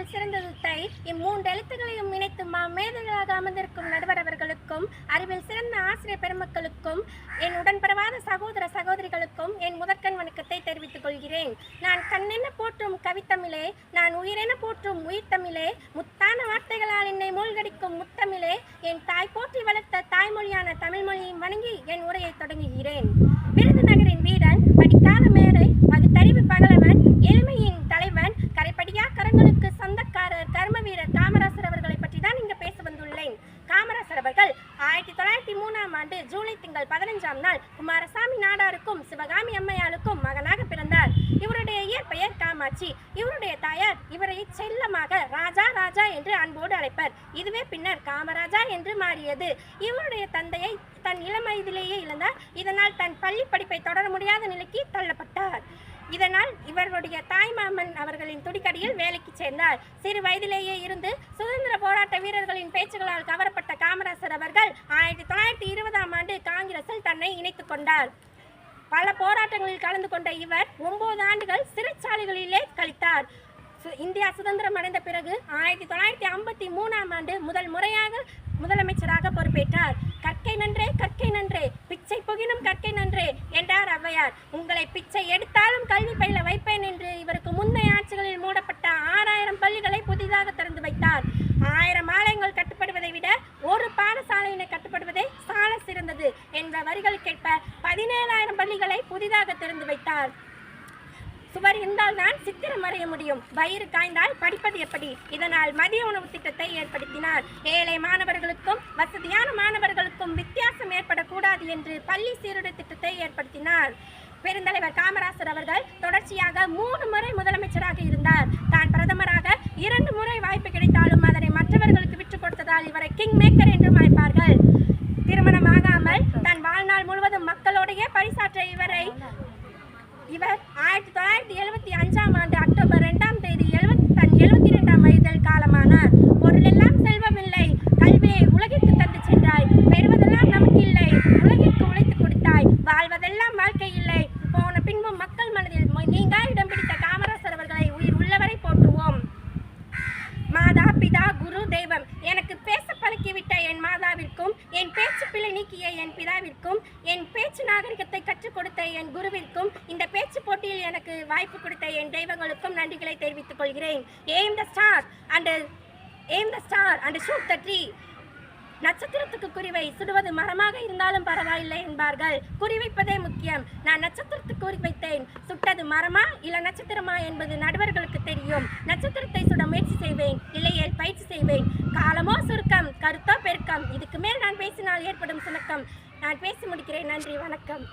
அறிவில் சிறந்ததை இம்மூன்று எழுத்துக்களையும் இணைத்து மேதைகளாக அமர்ந்திருக்கும் நடுவர் அவர்களுக்கும், அறிவில் சிறந்த ஆசிரியர் பெருமக்களுக்கும், என் உடன்பெறவாத சகோதர சகோதரிகளுக்கும் என் முதற்கண் வணக்கத்தை தெரிவித்துக் கொள்கிறேன். நான் கண்ணென போற்றும் கவித்தமிழே, நான் உயிரென போற்றும் உயிர்த்தமிழே, முத்தான வார்த்தைகளால் என்னை மூழ்கடிக்கும் முத்தமிழே, என் தாய் போற்றி வளர்த்த தாய்மொழியான தமிழ் மொழியை வணங்கி என் உரையை தொடங்குகிறேன். விருதுநகரின் வீரன், படிக்காத மேரை, பகுத்தறிவு பகலவன், எளிமையின் தலைவன், கரைப்படியா கரங்களுக்கு சொந்தக்காரர், கர்ம வீரர் காமராசர் அவர்களை பற்றி தான் இங்கு பேச வந்துள்ளேன். காமராசர் அவர்கள் 1903ஆம் ஆண்டு ஜூலை திங்கள் 15ஆம் நாள் குமாரசாமி நாடாருக்கும் சிவகாமி அம்மையாளுக்கும் மகனாக பிறந்தார். இவருடைய இயற்பெயர் காமாட்சி. இவருடைய தாயார் இவரை செல்லமாக ராஜா ராஜா என்று அன்போடு அழைப்பர். இதுவே பின்னர் காமராஜா என்று மாறியது. இவருடைய தந்தையை தன் இளம் வயதிலேயே இழந்தார். இதனால் தன் பள்ளி படிப்பை தொடர முடியாத நிலைக்கு தள்ளப்பட்டார். இதனால் இவருடைய தாய்மாமன் அவர்களின் துடிக்கடியில் வேலைக்கு சேர்ந்தார். சிறு வயதிலேயே இருந்து சுதந்திர போராட்ட வீரர்களின் பேச்சுகளால் கவரப்பட்ட காமராசர் அவர்கள் 1920ஆம் ஆண்டு காங்கிரஸில் தன்னை இணைத்துக் கொண்டார். பல போராட்டங்களில் கலந்து கொண்ட இவர் 9 ஆண்டுகள் சிறைச்சாலைகளிலே கழித்தார். இந்தியா சுதந்திரம் அடைந்த பிறகு 1953ஆம் ஆண்டு முதல் முறையாக முதலமைச்சராக பொறுப்பேற்றார். கற்கை நன்றே கற்கை நன்றே, பிச்சை புகினும் கற்கை நன்றே என்றார் ஔவையார். உங்களை பிச்சை எடுத்தாலும் கல்வி பயில வைப்பேன் என்று இவருக்கு முந்தைய ஆட்சிகளில் மூடப்பட்ட 6000 பள்ளிகளை புதிதாக திறந்து வைத்தார். 1000 ஆலயங்கள் கட்டுப்படுவதை விட ஒரு பாடசாலையினை கட்டுப்படுவதே சால சிறந்தது என்ற வரிகளுக்கேற்ப 17000 பள்ளிகளை புதிதாக திறந்து வைத்தார். சுவர் இருந்தால் தான் சித்திரம் வரைய முடியும், வயிறு காய்ந்தால் படிப்பது எப்படி? இதனால் மதிய உணவு திட்டத்தை ஏற்படுத்தினார். ஏழை மாணவர்களுக்கும் வசதியான மாணவர்களுக்கும் வித்தியாசம் ஏற்படக்கூடாது என்று பள்ளி சீருடை திட்டத்தை ஏற்படுத்தினார். பெருந்தலைவர் காமராசர் அவர்கள் தொடர்ச்சியாக 3 முறை முதலமைச்சராக இருந்தார். தான் பிரதமராக 2 முறை வாய்ப்பு கிடைத்தாலும் அதனை மற்றவர்களுக்கு விட்டுக் கொடுத்ததால் இவரை கிங் மேக்கர் என்றும் அழைப்பார்கள். திருமணமாகாமல் தன் வாழ்நாள் முழுவதும் மக்களோடையே பரிசாற்ற இவர் 1975ஆம் ஆண்டு அக்டோபர் 2ஆம் தேதி தன் 72ஆம் வயதில் காலமானார். பொருளெல்லாம் செல்வமில்லை, கல்வியை உலகிற்கு தந்து சென்றாய், பெறுவதெல்லாம் நமக்கு இல்லை, உலகிற்கு உழைத்து கொடுத்தாய், வாழ்வதெல்லாம் வாழ்க்கை இல்லை. போன பின்பும் மக்கள் மனதில் நீங்கா இடம் பிடித்த காமராசர் அவர்களை உயிர் உள்ளவரை போற்றுவோம். மாதா பிதா குரு தெய்வம். எனக்கு பேச பழக்கிவிட்ட என் மாதாவிற்கும், என் பேச்சு பிழை நீக்கிய என் பிதாவிற்கும், என் பேச்சு நாகரிகத்தை கற்றுக் கொடுத்த என் குருவிற்கும், இந்த பேச்சு போட்டியில் எனக்கு வாய்ப்பு கொடுத்த என் தெய்வங்களுக்கும் நன்றிகளை தெரிவித்துக் கொள்கிறேன். Aim the star and shoot the tree. நட்சத்திரத்துக்கு குறிவை சுடுவது மரமாக இருந்தாலும் பரவாயில்லை என்பார்கள். குறிவைப்பதே முக்கியம். நான் நட்சத்திரத்துக்கு குறிவைத்தேன். சுட்டது மரமா இல்ல நட்சத்திரமா என்பது நடுவர்களுக்கு தெரியும். நட்சத்திரத்தை சுட முயற்சி செய்வேன், இல்லையேல் பயிற்சி செய்வேன். காலமோ சுருக்கம், கருத்தோ பெருக்கம். இதுக்கு மேல் நான் பேசினால் ஏற்படும் சுணக்கம். நான் பேசி முடிக்கிறேன். நன்றி, வணக்கம்.